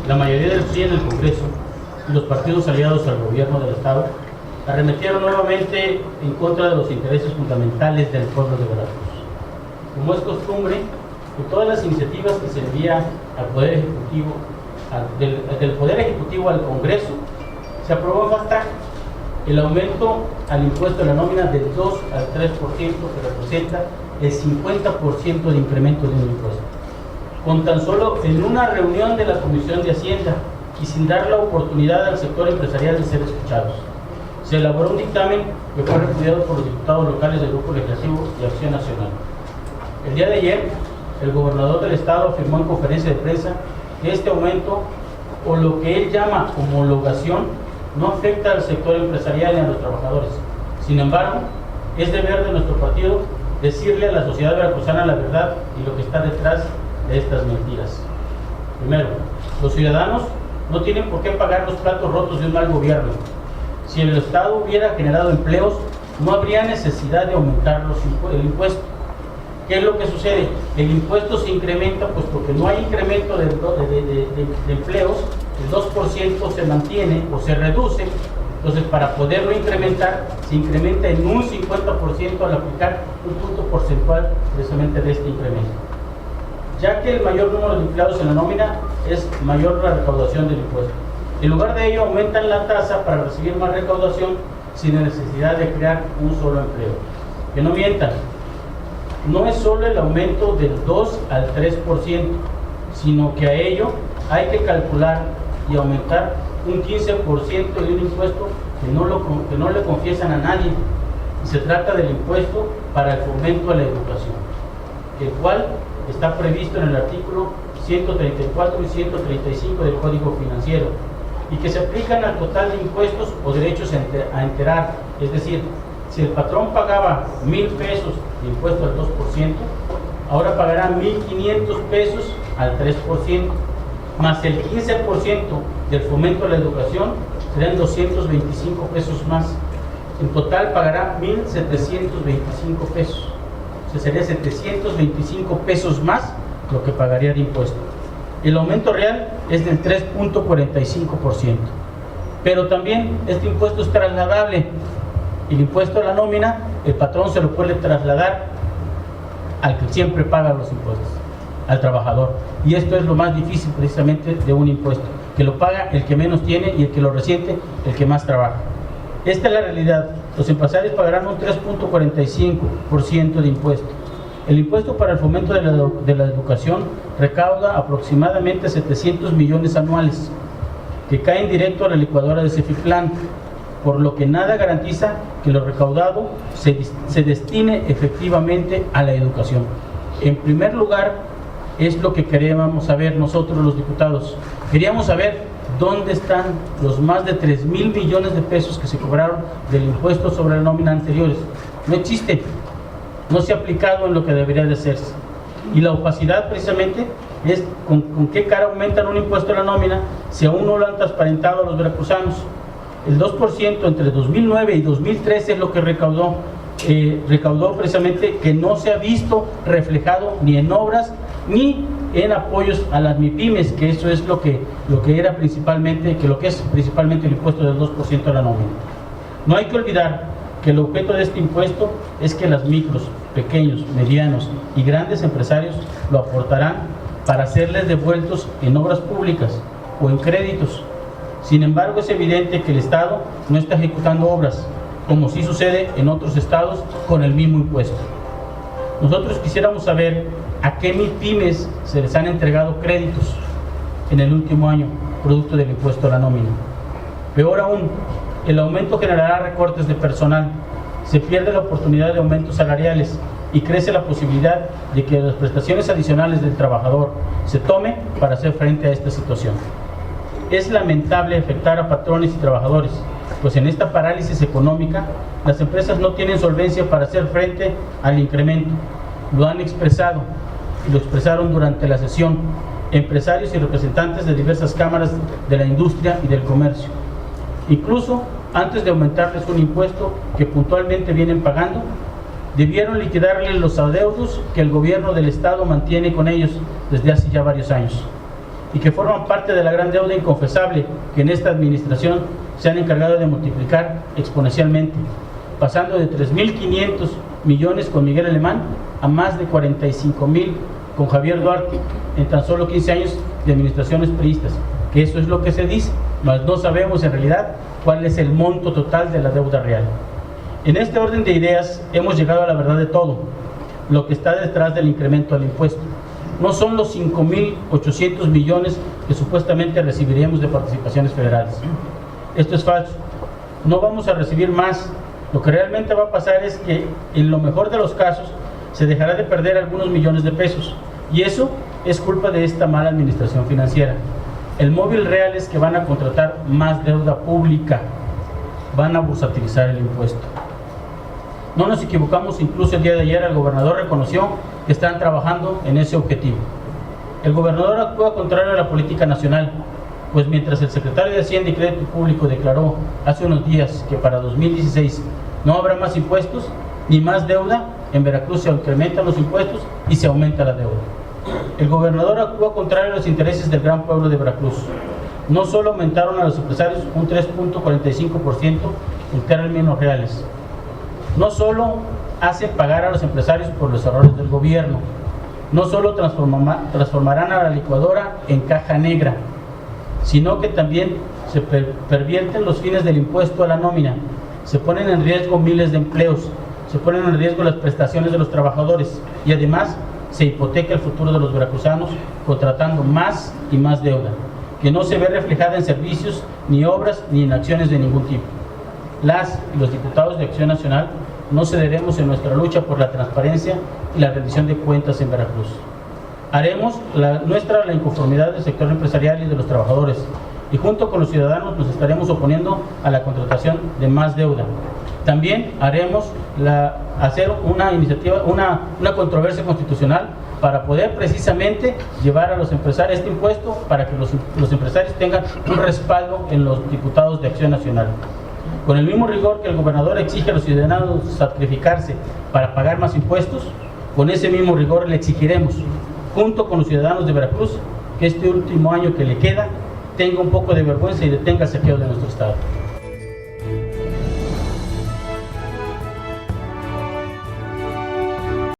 la mayoría del PRI en el Congreso y los partidos aliados al gobierno del Estado arremetieron nuevamente en contra de los intereses fundamentales del pueblo de Veracruz. Como es costumbre, en todas las iniciativas que se envía al Poder Ejecutivo, del Poder Ejecutivo al Congreso, se aprobó en fast track el aumento al impuesto de la nómina del 2 al 3%, que representa el 50% de incremento de un impuesto. Con tan solo en una reunión de la Comisión de Hacienda y sin dar la oportunidad al sector empresarial de ser escuchados, se elaboró un dictamen que fue repudiado por los diputados locales del Grupo Legislativo y Acción Nacional. El día de ayer, el gobernador del estado afirmó en conferencia de prensa que este aumento, o lo que él llama homologación, no afecta al sector empresarial ni a los trabajadores. Sin embargo, es deber de nuestro partido decirle a la sociedad veracruzana la verdad y lo que está detrás de estas mentiras. Primero, los ciudadanos no tienen por qué pagar los platos rotos de un mal gobierno. Si el Estado hubiera generado empleos, no habría necesidad de aumentar el impuesto. ¿Qué es lo que sucede? El impuesto se incrementa, pues porque no hay incremento de empleos, el 2% se mantiene o se reduce. Entonces, para poderlo incrementar, se incrementa en un 50% al aplicar un punto porcentual precisamente de este incremento. Ya que el mayor número de empleados en la nómina es mayor la recaudación del impuesto. En lugar de ello, aumentan la tasa para recibir más recaudación sin necesidad de crear un solo empleo. Que no mientan, no es solo el aumento del 2 al 3%, sino que a ello hay que calcular y aumentar un 15% de un impuesto que no le confiesan a nadie. Y se trata del impuesto para el fomento a la educación, el cual está previsto en el artículo 134 y 135 del Código Financiero, y que se aplican al total de impuestos o derechos a enterar. Es decir, si el patrón pagaba 1,000 pesos de impuesto al 2%, ahora pagará 1,500 pesos al 3%, más el 15% del fomento a la educación, serán 225 pesos más. En total pagará 1,725 pesos. O sea, sería 725 pesos más lo que pagaría de impuesto. El aumento real es del 3.45%. Pero también este impuesto es trasladable. El impuesto a la nómina, el patrón se lo puede trasladar al que siempre paga los impuestos, al trabajador. Y esto es lo más difícil precisamente de un impuesto, que lo paga el que menos tiene y el que lo resiente, el que más trabaja. Esta es la realidad. Los empresarios pagarán un 3.45% de impuesto. El impuesto para el fomento de la educación recauda aproximadamente 700 millones anuales, que caen directo a la licuadora de Cefiplán, por lo que nada garantiza que lo recaudado se destine efectivamente a la educación. En primer lugar, es lo que queríamos saber nosotros los diputados. Queríamos saber dónde están los más de 3,000 millones de pesos que se cobraron del impuesto sobre la nómina anteriores. No existe, no se ha aplicado en lo que debería de hacerse. Y la opacidad precisamente es con qué cara aumentan un impuesto a la nómina si aún no lo han transparentado a los veracruzanos. El 2% entre 2009 y 2013 es lo que recaudó precisamente, que no se ha visto reflejado ni en obras ni en apoyos a las MIPYMES, que eso es lo que era principalmente, que lo que es principalmente el impuesto del 2% a la nómina. No hay que olvidar que el objeto de este impuesto es que las micros, pequeños, medianos y grandes empresarios lo aportarán para serles devueltos en obras públicas o en créditos. Sin embargo, es evidente que el Estado no está ejecutando obras, como sí sucede en otros estados con el mismo impuesto. Nosotros quisiéramos saber a qué MIPYMES se les han entregado créditos en el último año, producto del impuesto a la nómina. Peor aún, el aumento generará recortes de personal, se pierde la oportunidad de aumentos salariales y crece la posibilidad de que las prestaciones adicionales del trabajador se tomen para hacer frente a esta situación. Es lamentable afectar a patrones y trabajadores, pues en esta parálisis económica las empresas no tienen solvencia para hacer frente al incremento. Lo han expresado y lo expresaron durante la sesión empresarios y representantes de diversas cámaras de la industria y del comercio. Incluso antes de aumentarles un impuesto que puntualmente vienen pagando, debieron liquidarles los adeudos que el gobierno del Estado mantiene con ellos desde hace ya varios años. y que forman parte de la gran deuda inconfesable que en esta administración se han encargado de multiplicar exponencialmente, pasando de 3.500 millones con Miguel Alemán a más de 45.000 con Javier Duarte en tan solo 15 años de administraciones priistas, que eso es lo que se dice, mas no sabemos en realidad cuál es el monto total de la deuda real. En este orden de ideas hemos llegado a la verdad de todo lo que está detrás del incremento al impuesto. No son los 5.800 millones que supuestamente recibiríamos de participaciones federales. Esto es falso. No vamos a recibir más. Lo que realmente va a pasar es que en lo mejor de los casos se dejará de perder algunos millones de pesos, y eso es culpa de esta mala administración financiera. El móvil real es que van a contratar más deuda pública, van a bursatilizar el impuesto. No nos equivocamos, incluso el día de ayer el gobernador reconoció que están trabajando en ese objetivo. El gobernador actúa contrario a la política nacional, pues mientras el secretario de Hacienda y Crédito Público declaró hace unos días que para 2016 no habrá más impuestos ni más deuda, en Veracruz se incrementan los impuestos y se aumenta la deuda. El gobernador actúa contrario a los intereses del gran pueblo de Veracruz. No solo aumentaron a los empresarios un 3.45% en términos reales, no solo hacen pagar a los empresarios por los errores del gobierno, no solo transformarán a la licuadora en caja negra, sino que también se pervierten los fines del impuesto a la nómina, se ponen en riesgo miles de empleos, se ponen en riesgo las prestaciones de los trabajadores y además se hipoteca el futuro de los veracruzanos contratando más y más deuda, que no se ve reflejada en servicios, ni obras, ni en acciones de ningún tipo. Las y los diputados de Acción Nacional no cederemos en nuestra lucha por la transparencia y la rendición de cuentas en Veracruz. Haremos la inconformidad del sector empresarial y de los trabajadores, y junto con los ciudadanos nos estaremos oponiendo a la contratación de más deuda. También haremos hacer una iniciativa, una controversia constitucional para poder precisamente llevar a los empresarios este impuesto, para que los empresarios tengan un respaldo en los diputados de Acción Nacional. Con el mismo rigor que el gobernador exige a los ciudadanos sacrificarse para pagar más impuestos, con ese mismo rigor le exigiremos, junto con los ciudadanos de Veracruz, que este último año que le queda tenga un poco de vergüenza y detenga el saqueo de nuestro estado.